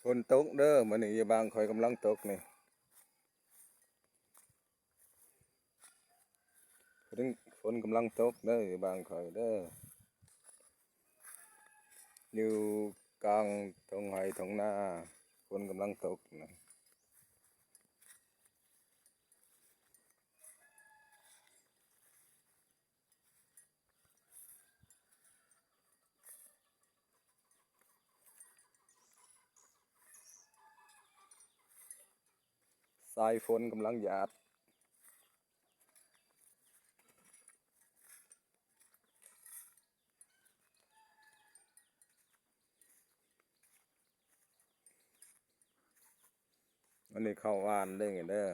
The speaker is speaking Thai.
ฝนตกเด้อมื้อนี้อยู่บางข่อยกำลังตกนี่ถึงฝนกำลังตกเด้ออยู่บางข่อยเด้ออยู่กลางทุ่งไร่ทุ่งนาฝนกำลังตกนะสายฝนกำลังหยาดอันนี้เข้าว่านเด้อเด้อ